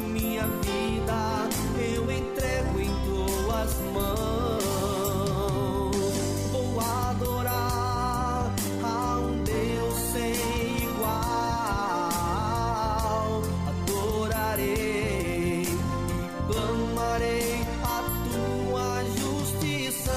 Minha vida eu entrego em tuas mãos. Vou adorar a um Deus sem igual. Adorarei e clamarei a tua justiça.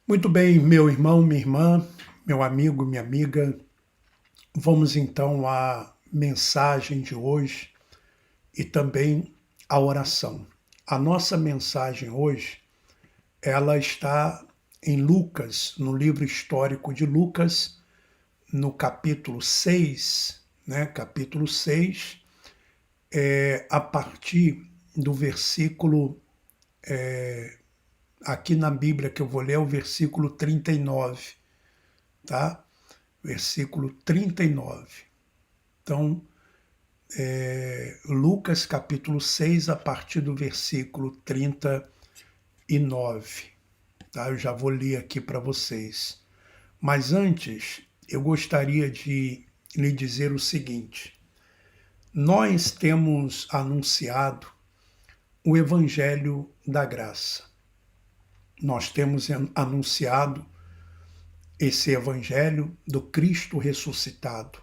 Muito bem, meu irmão, minha irmã, meu amigo, minha amiga, vamos então à mensagem de hoje e também à oração. A nossa mensagem hoje, ela está em Lucas, no livro histórico de Lucas, no capítulo 6, Capítulo 6, a partir do versículo aqui na Bíblia que eu vou ler é o versículo 39, tá? Versículo 39. Então, Lucas capítulo 6, a partir do versículo 39, tá? Eu já vou ler aqui para vocês. Mas antes, eu gostaria de lhe dizer o seguinte: nós temos anunciado o Evangelho da Graça. Nós temos anunciado esse Evangelho do Cristo ressuscitado,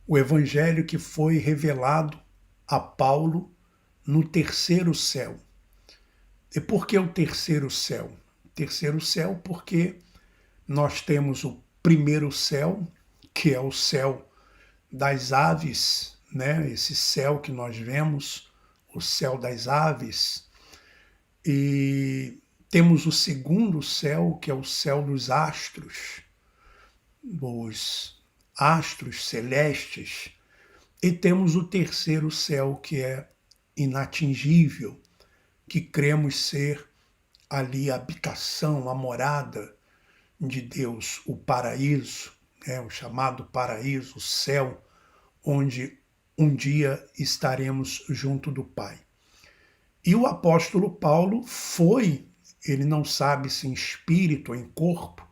o Evangelho que foi revelado a Paulo no terceiro céu. E por que o terceiro céu? Terceiro céu porque nós temos o primeiro céu, que é o céu das aves, Esse céu que nós vemos, o céu das aves, e temos o segundo céu, que é o céu dos astros, os astros celestes, e temos o terceiro céu, que é inatingível, que cremos ser ali a habitação, a morada de Deus, o paraíso, o chamado paraíso, o céu, onde um dia estaremos junto do Pai. E o apóstolo Paulo ele não sabe se em espírito ou em corpo,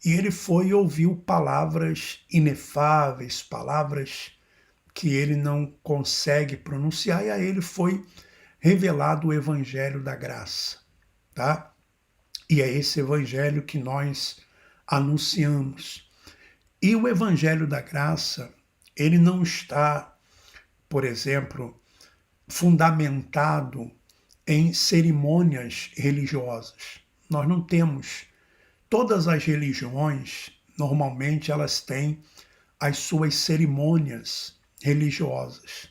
e ele foi e ouviu palavras inefáveis, palavras que ele não consegue pronunciar, e a ele foi revelado o Evangelho da Graça, tá? E é esse Evangelho que nós anunciamos. E o Evangelho da Graça, ele não está, por exemplo, fundamentado em cerimônias religiosas. Nós não temos. Todas as religiões, normalmente, elas têm as suas cerimônias religiosas.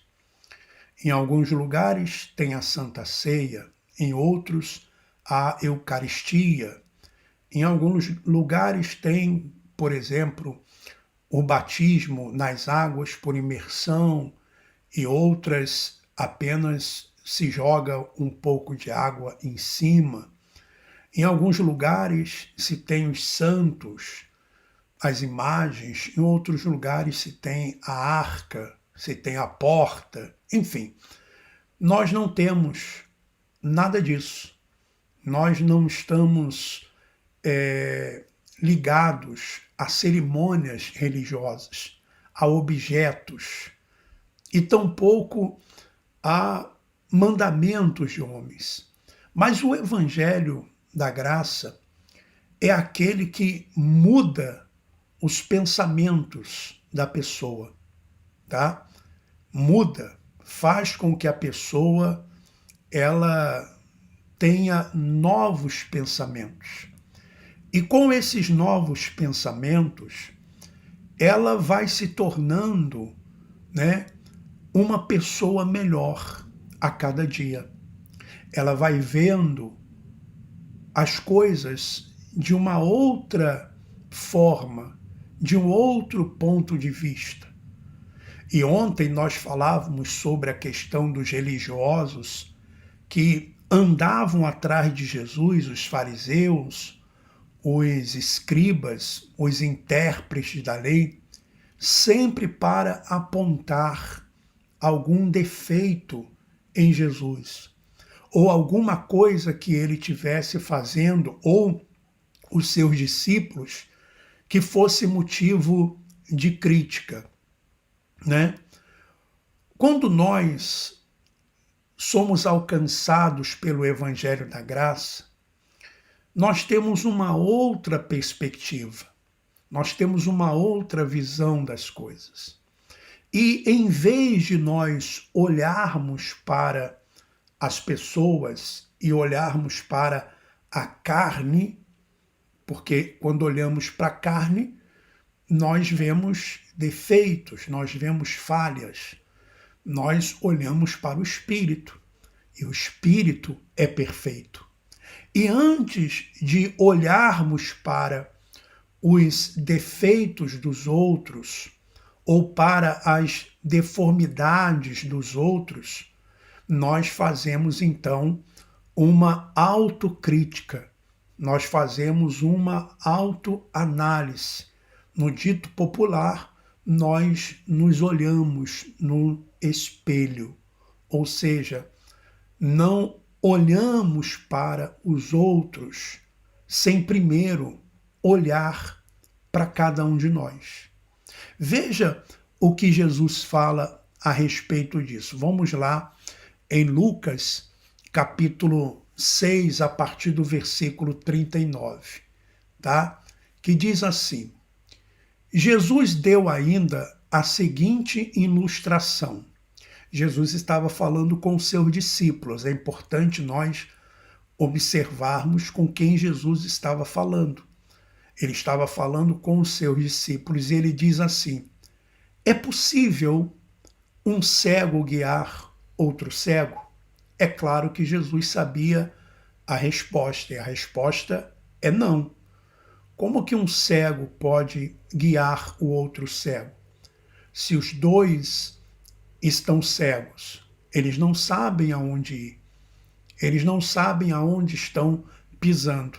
Em alguns lugares tem a Santa Ceia, em outros a Eucaristia. Em alguns lugares tem, por exemplo, o batismo nas águas por imersão, e outras apenas se joga um pouco de água em cima. Em alguns lugares se tem os santos, as imagens, em outros lugares se tem a arca, se tem a porta, enfim. Nós não temos nada disso. Nós não estamos ligados a cerimônias religiosas, a objetos, e tampouco a mandamentos de homens. Mas o evangelho da graça é aquele que muda os pensamentos da pessoa, tá? Muda, faz com que a pessoa ela tenha novos pensamentos. E com esses novos pensamentos, ela vai se tornando, né, uma pessoa melhor a cada dia. Ela vai vendo as coisas de uma outra forma, de um outro ponto de vista. E ontem nós falávamos sobre a questão dos religiosos que andavam atrás de Jesus, os fariseus, os escribas, os intérpretes da lei, sempre para apontar algum defeito em Jesus, ou alguma coisa que ele tivesse fazendo, ou os seus discípulos, que fosse motivo de crítica, né? Quando nós somos alcançados pelo Evangelho da Graça, nós temos uma outra perspectiva, nós temos uma outra visão das coisas. E em vez de nós olharmos para as pessoas e olharmos para a carne, porque quando olhamos para a carne, nós vemos defeitos, nós vemos falhas. Nós olhamos para o Espírito, e o Espírito é perfeito. E antes de olharmos para os defeitos dos outros, ou para as deformidades dos outros, nós fazemos então uma autocrítica, nós fazemos uma autoanálise. No dito popular, nós nos olhamos no espelho, ou seja, não olhamos para os outros sem primeiro olhar para cada um de nós. Veja o que Jesus fala a respeito disso. Vamos lá em Lucas, capítulo 6, a partir do versículo 39, tá? Que diz assim: Jesus deu ainda a seguinte ilustração. Jesus estava falando com os seus discípulos. É importante nós observarmos com quem Jesus estava falando. Ele estava falando com os seus discípulos e ele diz assim: é possível um cego guiar outro cego? É claro que Jesus sabia a resposta, e a resposta é não. Como que um cego pode guiar o outro cego? Se os dois estão cegos, eles não sabem aonde ir, eles não sabem aonde estão pisando.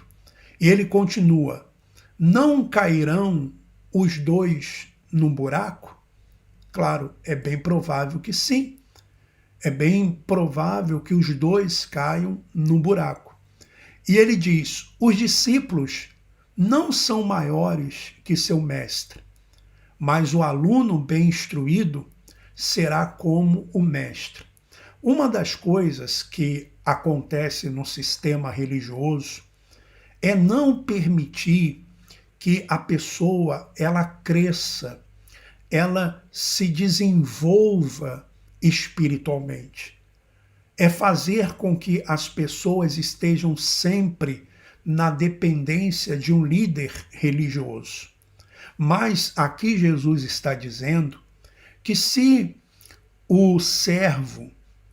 E ele continua: não cairão os dois num buraco? Claro, é bem provável que sim. É bem provável que os dois caiam num buraco. E ele diz: os discípulos não são maiores que seu mestre, mas o aluno bem instruído será como o mestre. Uma das coisas que acontece no sistema religioso é não permitir que a pessoa ela cresça, ela se desenvolva espiritualmente. É fazer com que as pessoas estejam sempre na dependência de um líder religioso. Mas aqui Jesus está dizendo que se o servo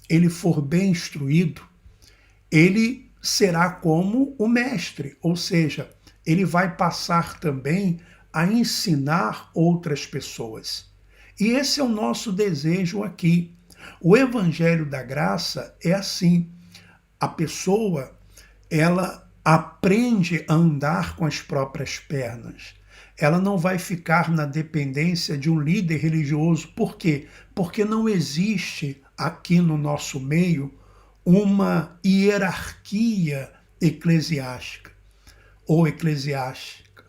ele for bem instruído, ele será como o mestre, ou seja, ele vai passar também a ensinar outras pessoas. E esse é o nosso desejo aqui. O Evangelho da Graça é assim. A pessoa, ela aprende a andar com as próprias pernas. Ela não vai ficar na dependência de um líder religioso. Por quê? Porque não existe aqui no nosso meio uma hierarquia eclesiástica ou eclesiástica.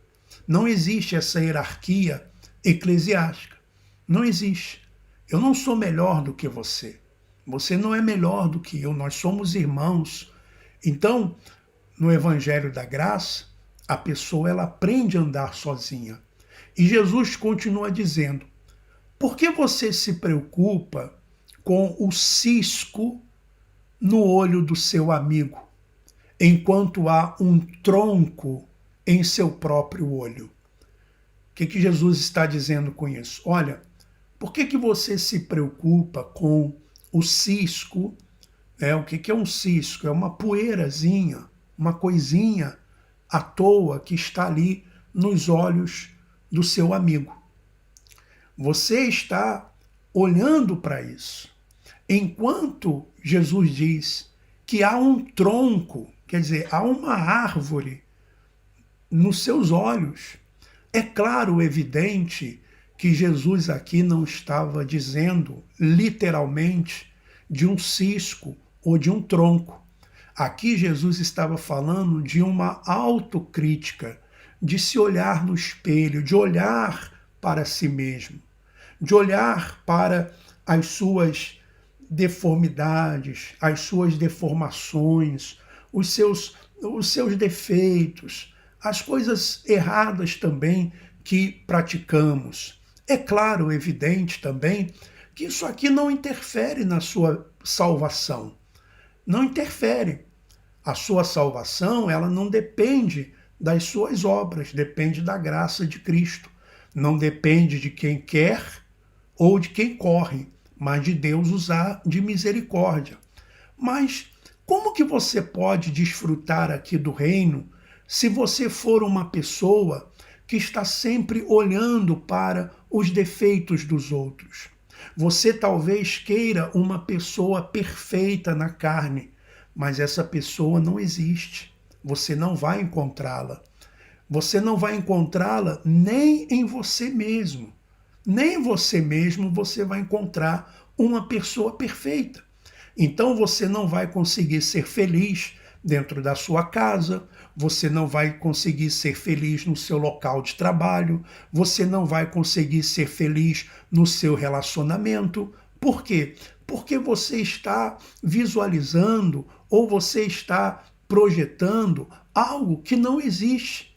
Não existe essa hierarquia eclesiástica. Não existe. Eu não sou melhor do que você. Você não é melhor do que eu. Nós somos irmãos. Então, no Evangelho da Graça, a pessoa ela aprende a andar sozinha. E Jesus continua dizendo: por que você se preocupa com o cisco no olho do seu amigo, enquanto há um tronco em seu próprio olho? O que Jesus está dizendo com isso? Olha, por que você se preocupa com o cisco? O que é um cisco? É uma poeirazinha, uma coisinha à toa que está ali nos olhos do seu amigo. Você está olhando para isso. Enquanto Jesus diz que há um tronco, quer dizer, há uma árvore nos seus olhos. É claro, evidente, que Jesus aqui não estava dizendo literalmente de um cisco ou de um tronco. Aqui Jesus estava falando de uma autocrítica, de se olhar no espelho, de olhar para si mesmo, de olhar para as suas deformidades, as suas deformações, os seus defeitos, as coisas erradas também que praticamos. É claro, evidente também, que isso aqui não interfere na sua salvação. Não interfere. A sua salvação, ela não depende das suas obras, depende da graça de Cristo. Não depende de quem quer ou de quem corre, mas de Deus usar de misericórdia. Mas como que você pode desfrutar aqui do reino se você for uma pessoa que está sempre olhando para os defeitos dos outros? Você talvez queira uma pessoa perfeita na carne, mas essa pessoa não existe. Você não vai encontrá-la. Você não vai encontrá-la nem em você mesmo. Nem em você mesmo você vai encontrar uma pessoa perfeita. Então você não vai conseguir ser feliz dentro da sua casa, você não vai conseguir ser feliz no seu local de trabalho, você não vai conseguir ser feliz no seu relacionamento. Por quê? Porque você está visualizando ou você está projetando algo que não existe.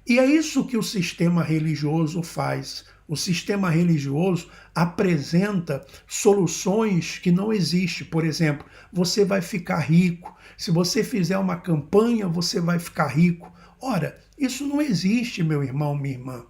E é isso que o sistema religioso faz. O sistema religioso apresenta soluções que não existem. Por exemplo, você vai ficar rico. Se você fizer uma campanha, você vai ficar rico. Ora, isso não existe, meu irmão, minha irmã.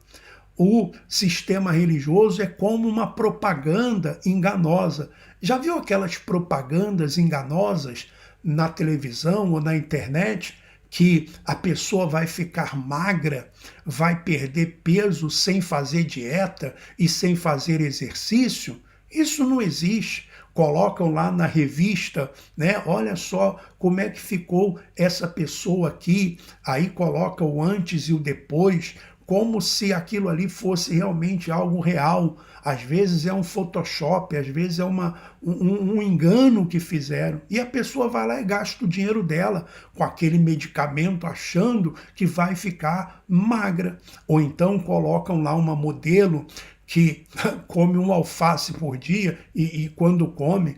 O sistema religioso é como uma propaganda enganosa. Já viu aquelas propagandas enganosas na televisão ou na internet? Que a pessoa vai ficar magra, vai perder peso sem fazer dieta e sem fazer exercício? Isso não existe. Colocam lá na revista, né? Olha só como é que ficou essa pessoa aqui. Aí coloca o antes e o depois, como se aquilo ali fosse realmente algo real. Às vezes é um Photoshop, às vezes é um engano que fizeram. E a pessoa vai lá e gasta o dinheiro dela com aquele medicamento, achando que vai ficar magra. Ou então colocam lá uma modelo que come um alface por dia e quando come,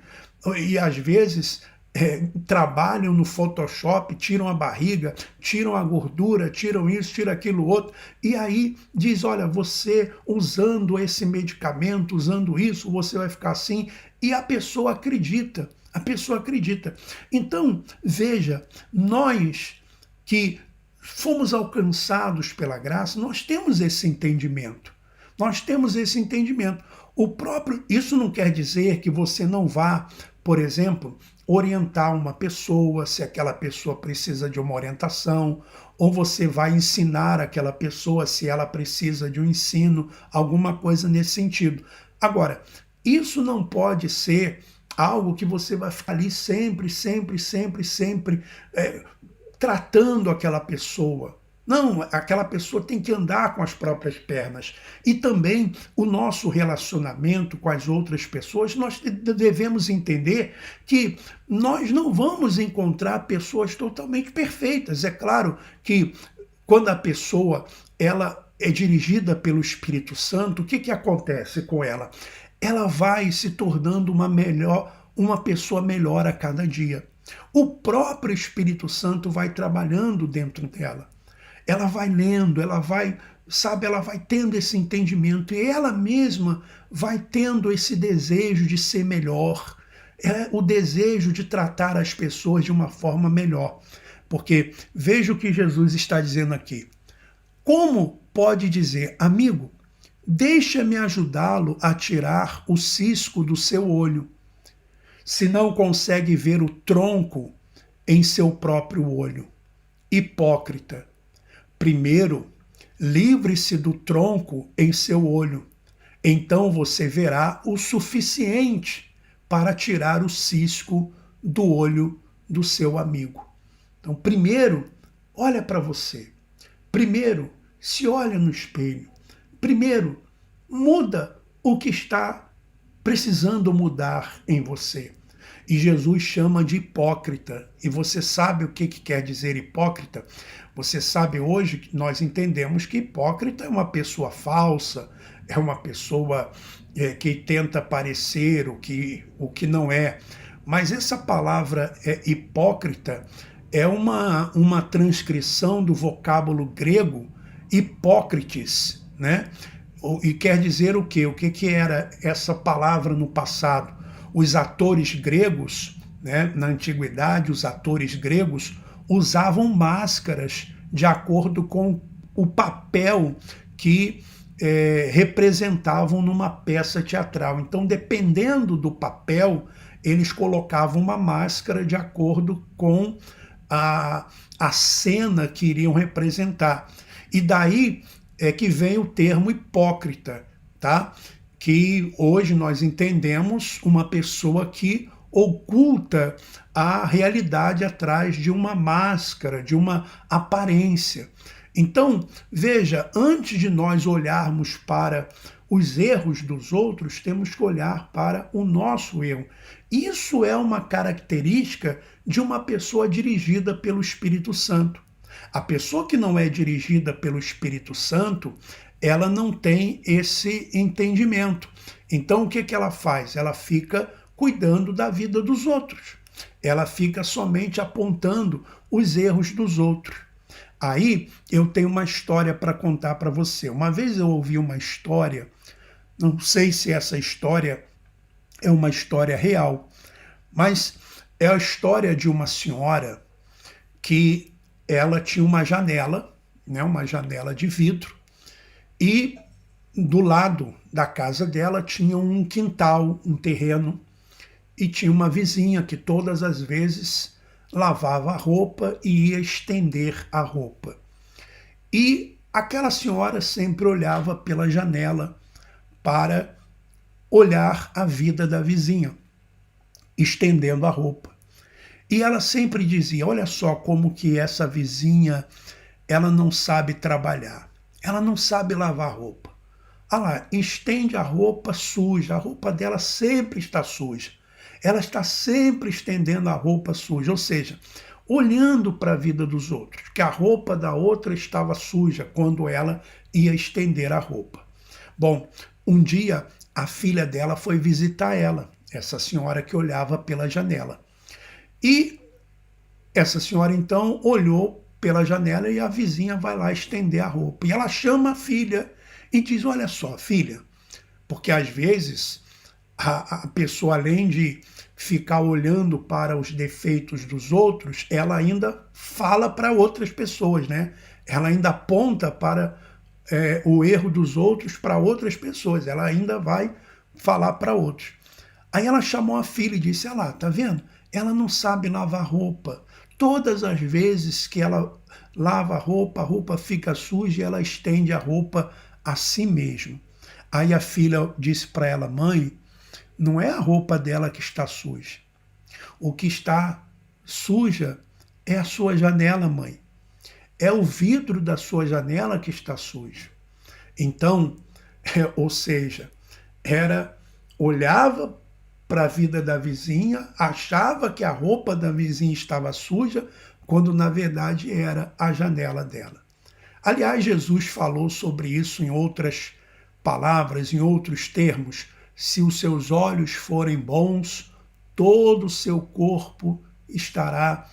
e às vezes trabalham no Photoshop, tiram a barriga, tiram a gordura, tiram isso, tiram aquilo outro, e aí diz, olha, você usando esse medicamento, usando isso, você vai ficar assim, e a pessoa acredita, Então, veja, nós que fomos alcançados pela graça, nós temos esse entendimento. Isso não quer dizer que você não vá, por exemplo, orientar uma pessoa, se aquela pessoa precisa de uma orientação, ou você vai ensinar aquela pessoa se ela precisa de um ensino, alguma coisa nesse sentido. Agora, isso não pode ser algo que você vai ficar ali sempre tratando aquela pessoa. Não, aquela pessoa tem que andar com as próprias pernas. E também o nosso relacionamento com as outras pessoas, nós devemos entender que nós não vamos encontrar pessoas totalmente perfeitas. É claro que quando a pessoa ela é dirigida pelo Espírito Santo, o que acontece com ela? ela vai se tornando uma pessoa melhor a cada dia. O próprio Espírito Santo vai trabalhando dentro dela. Ela vai lendo, ela vai tendo esse entendimento e ela mesma vai tendo esse desejo de ser melhor, o desejo de tratar as pessoas de uma forma melhor. Porque veja o que Jesus está dizendo aqui. Como pode dizer, amigo, deixa-me ajudá-lo a tirar o cisco do seu olho, se não consegue ver o tronco em seu próprio olho? Hipócrita, primeiro, livre-se do tronco em seu olho, então você verá o suficiente para tirar o cisco do olho do seu amigo. Então, primeiro, olha para você. Primeiro, se olha no espelho. Primeiro, muda o que está precisando mudar em você. E Jesus chama de hipócrita. E você sabe o que quer dizer hipócrita? Você sabe hoje que nós entendemos que hipócrita é uma pessoa falsa, é uma pessoa que tenta parecer o que não é. Mas essa palavra hipócrita é uma transcrição do vocábulo grego hipócrites, né? E quer dizer o quê? O que era essa palavra no passado? Os atores gregos, né, na antiguidade, os atores gregos usavam máscaras de acordo com o papel que representavam numa peça teatral. Então, dependendo do papel, eles colocavam uma máscara de acordo com a cena que iriam representar. E daí é que vem o termo hipócrita, tá? Que hoje nós entendemos uma pessoa que oculta a realidade atrás de uma máscara, de uma aparência. Então, veja, antes de nós olharmos para os erros dos outros, temos que olhar para o nosso erro. Isso é uma característica de uma pessoa dirigida pelo Espírito Santo. A pessoa que não é dirigida pelo Espírito Santo, ela não tem esse entendimento. Então, o que ela faz? Ela fica cuidando da vida dos outros. Ela fica somente apontando os erros dos outros. Aí, eu tenho uma história para contar para você. Uma vez eu ouvi uma história, não sei se essa história é uma história real, mas é a história de uma senhora que ela tinha uma janela, né, uma janela de vidro, e do lado da casa dela tinha um quintal, um terreno, e tinha uma vizinha que todas as vezes lavava a roupa e ia estender a roupa. E aquela senhora sempre olhava pela janela para olhar a vida da vizinha, estendendo a roupa. E ela sempre dizia, olha só como que essa vizinha, ela não sabe trabalhar, ela não sabe lavar roupa. Olha lá, estende a roupa suja, a roupa dela sempre está suja. Ela está sempre estendendo a roupa suja, ou seja, olhando para a vida dos outros, que a roupa da outra estava suja quando ela ia estender a roupa. Bom, um dia a filha dela foi visitar ela, essa senhora que olhava pela janela. E essa senhora então olhou pela janela e a vizinha vai lá estender a roupa. E ela chama a filha e diz, olha só, filha, porque às vezes a pessoa, além de ficar olhando para os defeitos dos outros, ela ainda fala para outras pessoas, né? Ela ainda aponta para o erro dos outros para outras pessoas, ela ainda vai falar para outros. Aí ela chamou a filha e disse, olha lá, tá vendo? Ela não sabe lavar roupa. Todas as vezes que ela lava a roupa fica suja e ela estende a roupa a si mesma. Aí a filha disse para ela, mãe, não é a roupa dela que está suja. O que está suja é a sua janela, mãe. É o vidro da sua janela que está sujo. Então, ou seja, olhava para a vida da vizinha, achava que a roupa da vizinha estava suja, quando na verdade era a janela dela. Aliás, Jesus falou sobre isso em outras palavras, em outros termos, Se os seus olhos forem bons, todo o seu corpo estará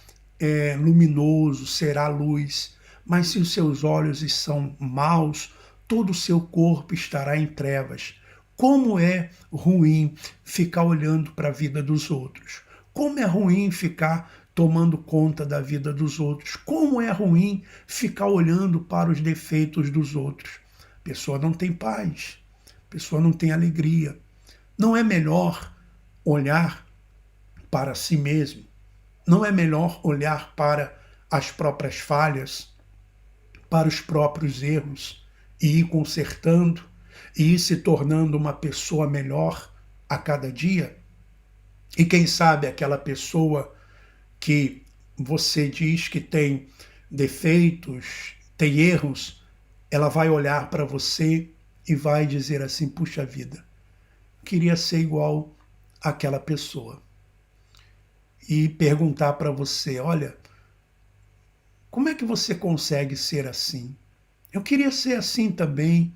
luminoso, será luz. Mas se os seus olhos são maus, todo o seu corpo estará em trevas. Como é ruim ficar olhando para a vida dos outros. Como é ruim ficar tomando conta da vida dos outros. Como é ruim ficar olhando para os defeitos dos outros. A pessoa não tem paz, a pessoa não tem alegria. Não é melhor olhar para si mesmo? Não é melhor olhar para as próprias falhas, para os próprios erros e ir consertando e ir se tornando uma pessoa melhor a cada dia? E quem sabe aquela pessoa que você diz que tem defeitos, tem erros, ela vai olhar para você e vai dizer assim: puxa vida, queria ser igual àquela pessoa. E perguntar para você: olha, como é que você consegue ser assim? Eu queria ser assim também.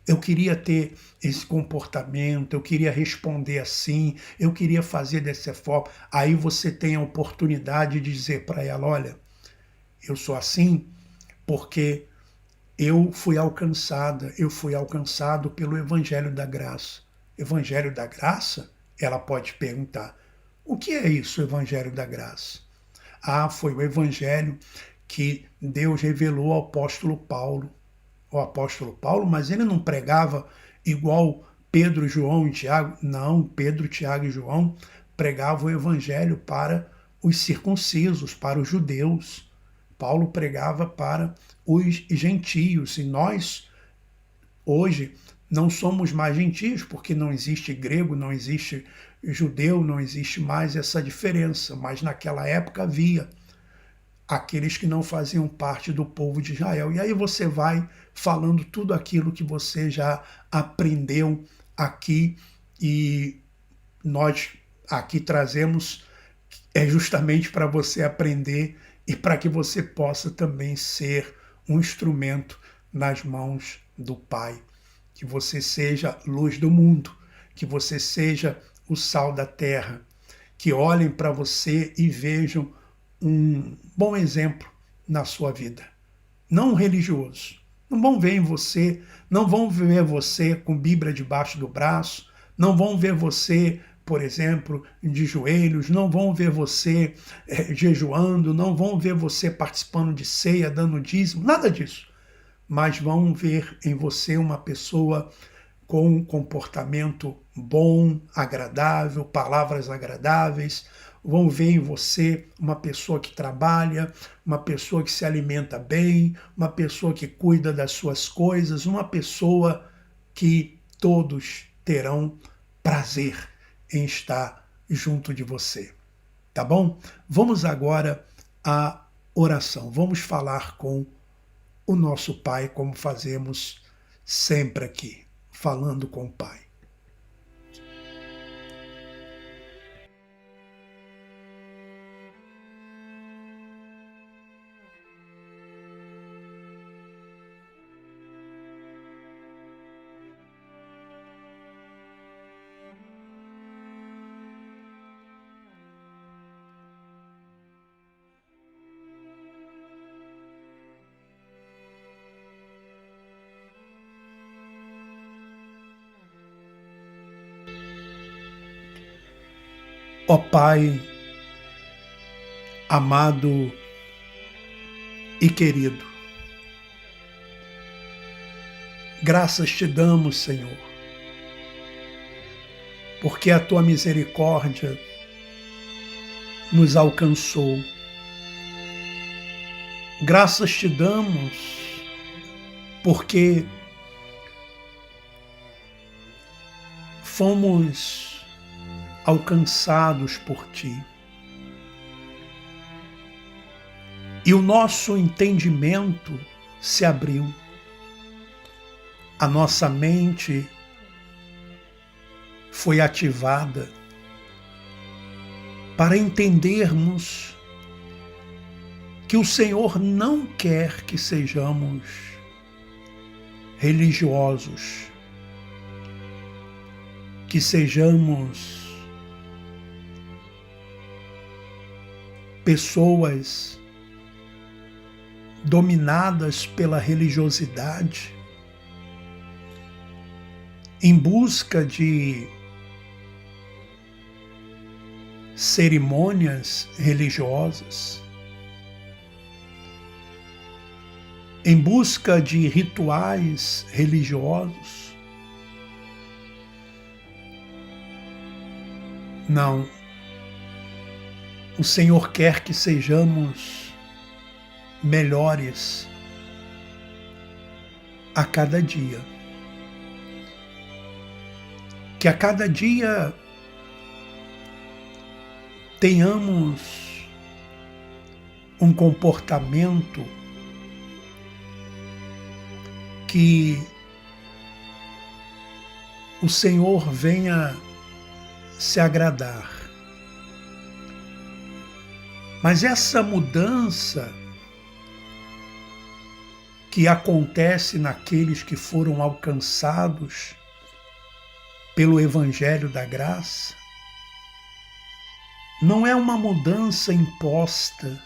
Eu queria ter esse comportamento, eu queria responder assim, eu queria fazer dessa forma. Aí você tem a oportunidade de dizer para ela: olha, eu sou assim porque eu fui alcançado pelo Evangelho da Graça. Evangelho da Graça? Ela pode perguntar: o que é isso, o Evangelho da Graça? Ah, foi o Evangelho que Deus revelou ao apóstolo Paulo. O apóstolo Paulo, mas ele não pregava igual Pedro, João e Tiago. Não, Pedro, Tiago e João pregavam o evangelho para os circuncisos, para os judeus. Paulo pregava para os gentios. E nós, hoje, não somos mais gentios, porque não existe grego, não existe judeu, não existe mais essa diferença. Mas naquela época havia aqueles que não faziam parte do povo de Israel. E aí você vai falando tudo aquilo que você já aprendeu aqui, e nós aqui trazemos justamente para você aprender e para que você possa também ser um instrumento nas mãos do Pai. Que você seja luz do mundo, que você seja o sal da terra, que olhem para você e vejam um bom exemplo na sua vida. Não um religioso. Não vão ver em você, não vão ver você com Bíblia debaixo do braço, não vão ver você, por exemplo, de joelhos, não vão ver você jejuando, não vão ver você participando de ceia, dando dízimo, nada disso. Mas vão ver em você uma pessoa com um comportamento bom, agradável, palavras agradáveis. Vão ver em você uma pessoa que trabalha, uma pessoa que se alimenta bem, uma pessoa que cuida das suas coisas, uma pessoa que todos terão prazer em estar junto de você. Tá bom? Vamos agora à oração. Vamos falar com o nosso Pai, como fazemos sempre aqui, falando com o Pai. Ó Pai amado e querido, graças te damos, Senhor, porque a tua misericórdia nos alcançou. Graças te damos porque fomos alcançados por ti. E o nosso entendimento se abriu. A nossa mente foi ativada para entendermos que o Senhor não quer que sejamos religiosos, que sejamos pessoas dominadas pela religiosidade, em busca de cerimônias religiosas, em busca de rituais religiosos. Não. O Senhor quer que sejamos melhores a cada dia. Que a cada dia tenhamos um comportamento que o Senhor venha se agradar. Mas essa mudança que acontece naqueles que foram alcançados pelo Evangelho da Graça, não é uma mudança imposta.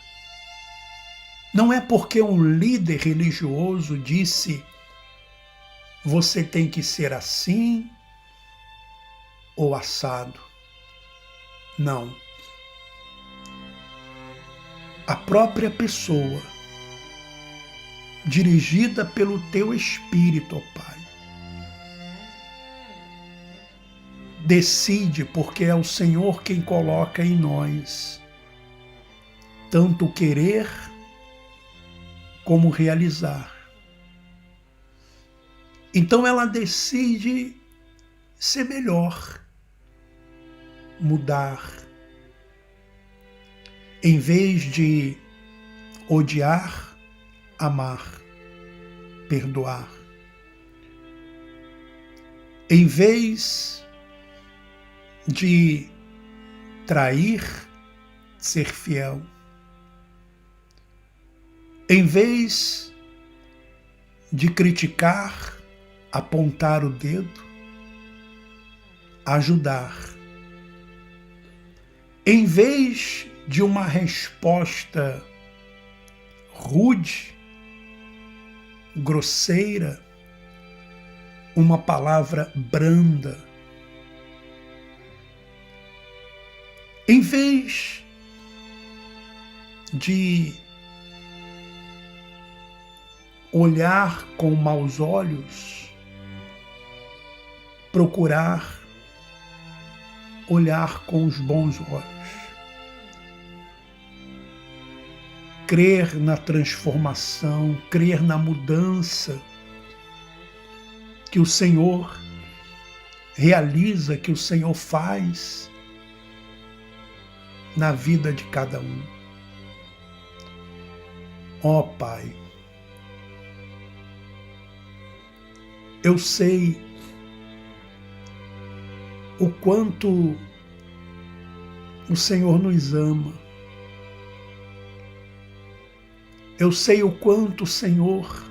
Não é porque um líder religioso disse: você tem que ser assim ou assado. Não. A própria pessoa, dirigida pelo teu Espírito, ó Pai, decide, porque é o Senhor quem coloca em nós tanto querer como realizar. Então ela decide ser melhor, mudar. Em vez de odiar, amar, perdoar. Em vez de trair, ser fiel. Em vez de criticar, apontar o dedo, ajudar. Em vez de uma resposta rude, grosseira, uma palavra branda. Em vez de olhar com maus olhos, procurar olhar com os bons olhos. Crer na transformação, crer na mudança que o Senhor realiza, que o Senhor faz na vida de cada um. Ó Pai, eu sei o quanto o Senhor nos ama. Eu sei o quanto o Senhor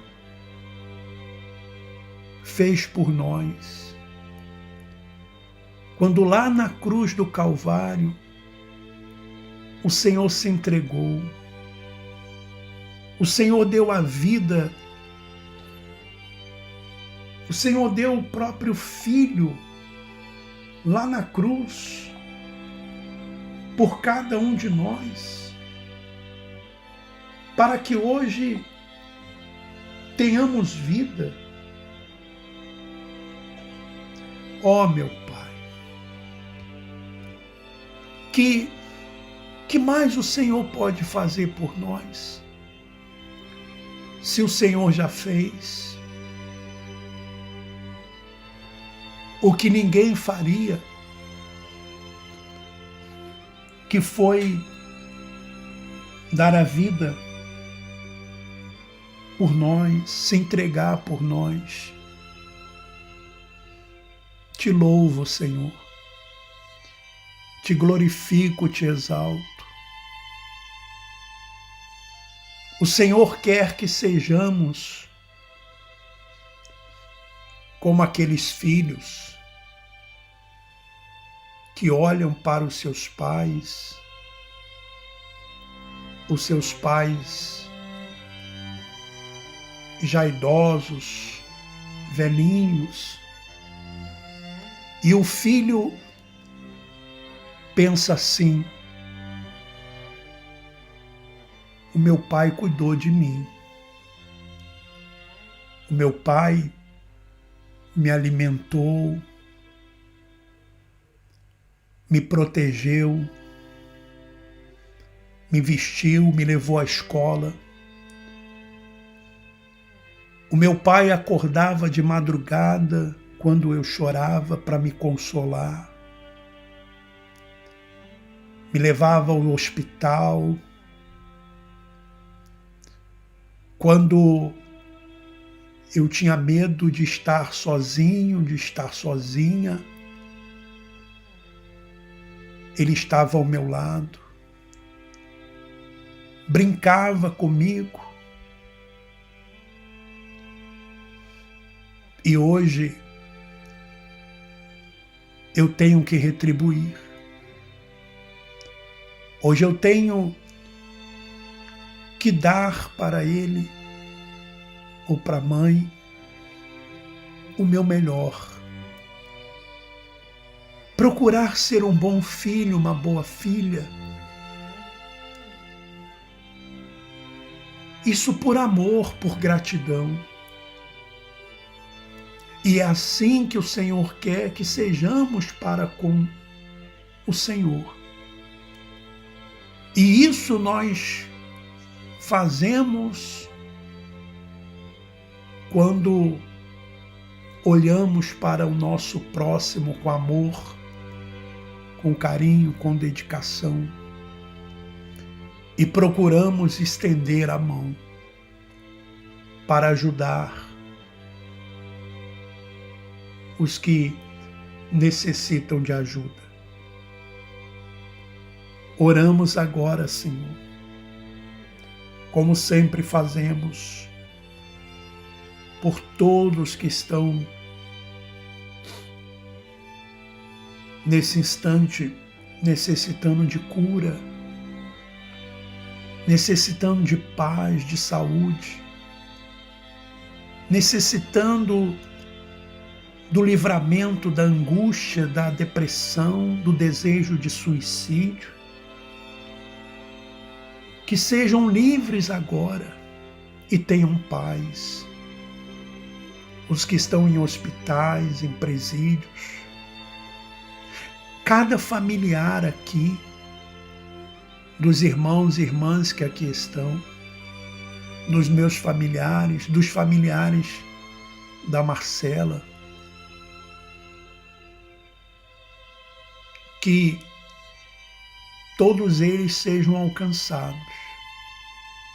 fez por nós. Quando lá na cruz do Calvário, o Senhor se entregou. O Senhor deu a vida. O Senhor deu o próprio Filho lá na cruz por cada um de nós, para que hoje tenhamos vida. Ó meu Pai, que mais o Senhor pode fazer por nós? Se o Senhor já fez o que ninguém faria, que foi dar a vida por nós, se entregar por nós. Te louvo, Senhor. Te glorifico, te exalto. O Senhor quer que sejamos como aqueles filhos que olham para os seus pais já idosos, velhinhos, e o filho pensa assim: o meu pai cuidou de mim, o meu pai me alimentou, me protegeu, me vestiu, me levou à escola. O meu pai acordava de madrugada quando eu chorava para me consolar, me levava ao hospital. Quando eu tinha medo de estar sozinho, de estar sozinha, ele estava ao meu lado, brincava comigo. E hoje eu tenho que retribuir. Hoje eu tenho que dar para ele ou para a mãe o meu melhor. Procurar ser um bom filho, uma boa filha. Isso por amor, por gratidão. E é assim que o Senhor quer que sejamos para com o Senhor. E isso nós fazemos quando olhamos para o nosso próximo com amor, com carinho, com dedicação e procuramos estender a mão para ajudar os que necessitam de ajuda. Oramos agora, Senhor, como sempre fazemos, por todos que estão nesse instante necessitando de cura, necessitando de paz, de saúde, necessitando do livramento da angústia, da depressão, do desejo de suicídio. Que sejam livres agora e tenham paz. Os que estão em hospitais, em presídios, cada familiar aqui, dos irmãos e irmãs que aqui estão, dos meus familiares, dos familiares da Marcela, que todos eles sejam alcançados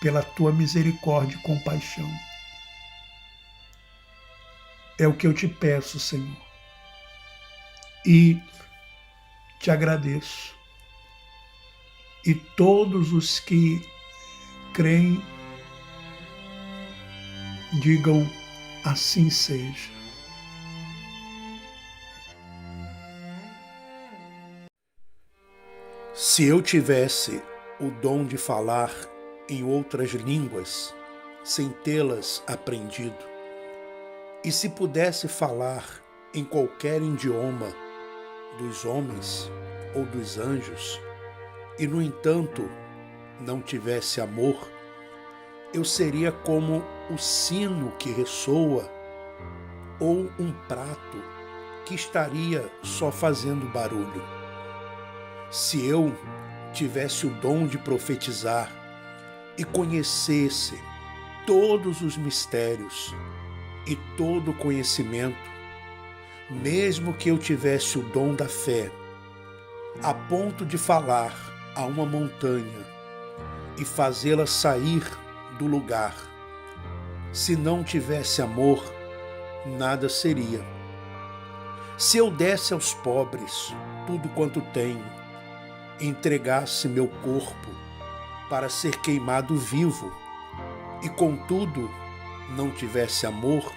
pela tua misericórdia e compaixão. É o que eu te peço, Senhor, e te agradeço. E todos os que creem, digam assim seja. Se eu tivesse o dom de falar em outras línguas, sem tê-las aprendido, e se pudesse falar em qualquer idioma dos homens ou dos anjos, e no entanto não tivesse amor, eu seria como o sino que ressoa ou um prato que estaria só fazendo barulho. Se eu tivesse o dom de profetizar e conhecesse todos os mistérios e todo o conhecimento, mesmo que eu tivesse o dom da fé, a ponto de falar a uma montanha e fazê-la sair do lugar, se não tivesse amor, nada seria. Se eu desse aos pobres tudo quanto tenho, entregasse meu corpo para ser queimado vivo, e contudo não tivesse amor,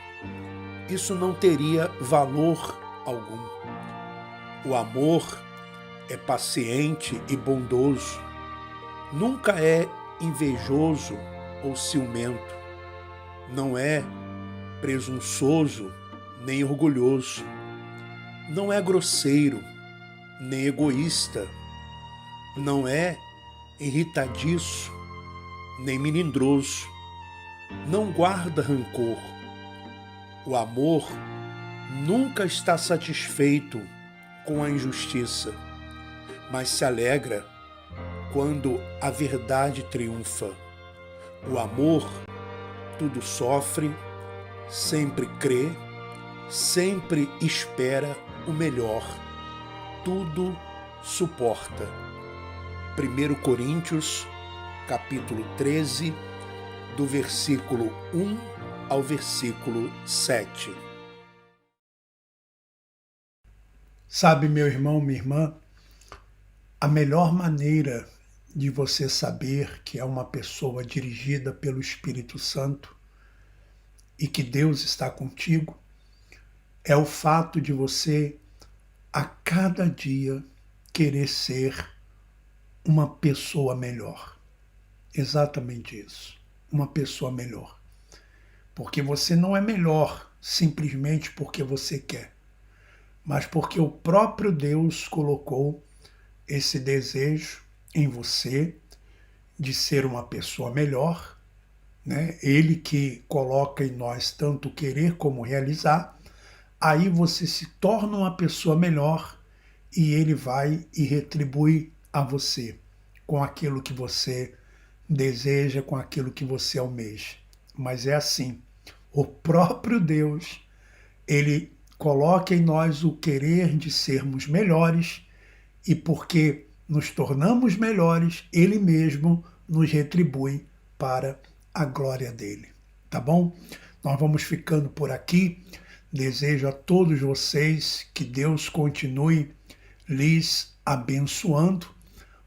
isso não teria valor algum. O amor é paciente e bondoso, nunca é invejoso ou ciumento, não é presunçoso nem orgulhoso, não é grosseiro nem egoísta, não é irritadiço nem melindroso, não guarda rancor. O amor nunca está satisfeito com a injustiça, mas se alegra quando a verdade triunfa. O amor tudo sofre, sempre crê, sempre espera o melhor, tudo suporta. 1 Coríntios, capítulo 13, do versículo 1 ao versículo 7. Sabe, meu irmão, minha irmã, a melhor maneira de você saber que é uma pessoa dirigida pelo Espírito Santo e que Deus está contigo é o fato de você, a cada dia, querer ser uma pessoa melhor. Exatamente isso, uma pessoa melhor. Porque você não é melhor simplesmente porque você quer, mas porque o próprio Deus colocou esse desejo em você de ser uma pessoa melhor, né? Ele que coloca em nós tanto querer como realizar, aí você se torna uma pessoa melhor e ele vai e retribui a você com aquilo que você deseja, com aquilo que você almeja. Mas é assim, o próprio Deus, ele coloca em nós o querer de sermos melhores e porque nos tornamos melhores, ele mesmo nos retribui para a glória dele. Tá bom? Nós vamos ficando por aqui. Desejo a todos vocês que Deus continue lhes abençoando.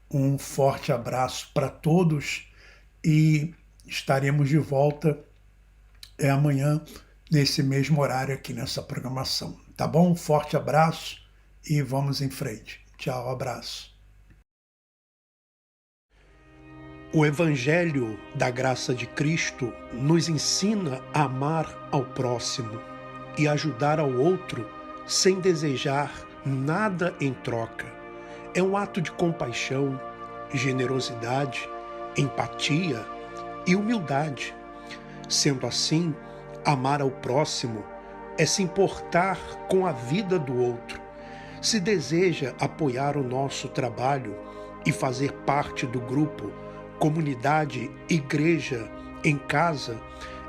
Um forte abraço para todos e estaremos de volta amanhã nesse mesmo horário aqui nessa programação. Tá bom? Um forte abraço e vamos em frente. Tchau, abraço. O Evangelho da Graça de Cristo nos ensina a amar ao próximo e ajudar ao outro sem desejar nada em troca. É um ato de compaixão, generosidade, empatia e humildade. Sendo assim, amar ao próximo é se importar com a vida do outro. Se deseja apoiar o nosso trabalho e fazer parte do grupo Comunidade Igreja em Casa,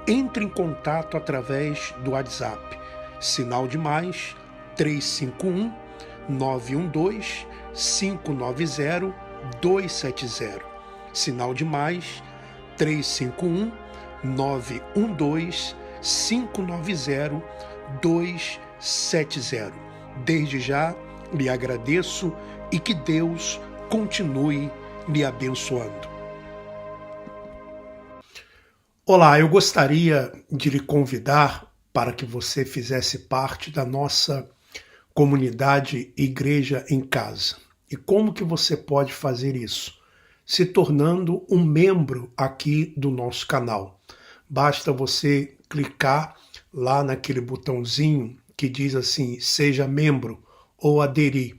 entre em contato através do WhatsApp, sinal de mais 351 912 590 270, sinal de mais 351 912 590 270. Desde já lhe agradeço e que Deus continue lhe abençoando. Olá, eu gostaria de lhe convidar para que você fizesse parte da nossa comunidade Igreja em Casa. E como que você pode fazer isso? Se tornando um membro aqui do nosso canal. Basta você clicar lá naquele botãozinho que diz assim, seja membro ou aderir.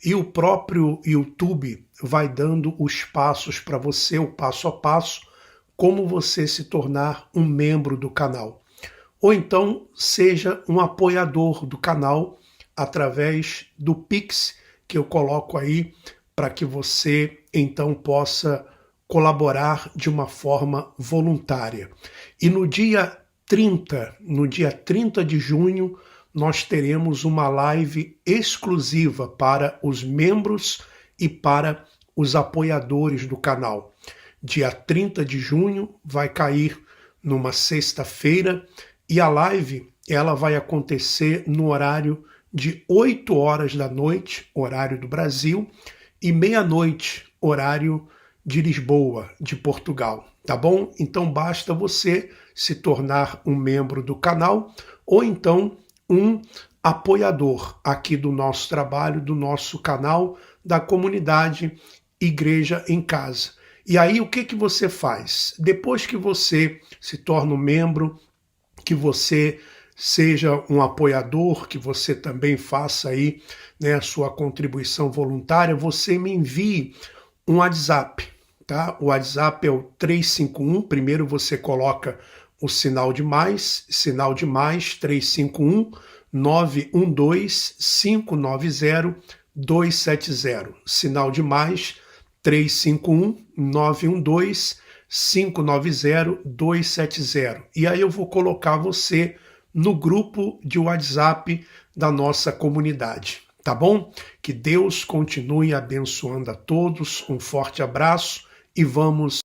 E o próprio YouTube vai dando os passos para você, o passo a passo, como você se tornar um membro do canal. Ou então, seja um apoiador do canal através do Pix, que eu coloco aí para que você então possa colaborar de uma forma voluntária. E no dia 30 de junho, nós teremos uma live exclusiva para os membros e para os apoiadores do canal. Dia 30 de junho vai cair numa sexta-feira e a live ela vai acontecer no horário de 8 horas da noite, horário do Brasil, e meia-noite, horário de Lisboa, de Portugal, tá bom? Então basta você se tornar um membro do canal ou então um apoiador aqui do nosso trabalho, do nosso canal, da comunidade Igreja em Casa. E aí o que você faz? Depois que você se torna um membro, que você seja um apoiador, que você também faça aí, né, a sua contribuição voluntária, você me envie um WhatsApp, tá? O WhatsApp é o 351, primeiro você coloca o sinal de mais 351 912 590 270, sinal de mais 351 912 590 270. E aí eu vou colocar você no grupo de WhatsApp da nossa comunidade, tá bom? Que Deus continue abençoando a todos, um forte abraço e vamos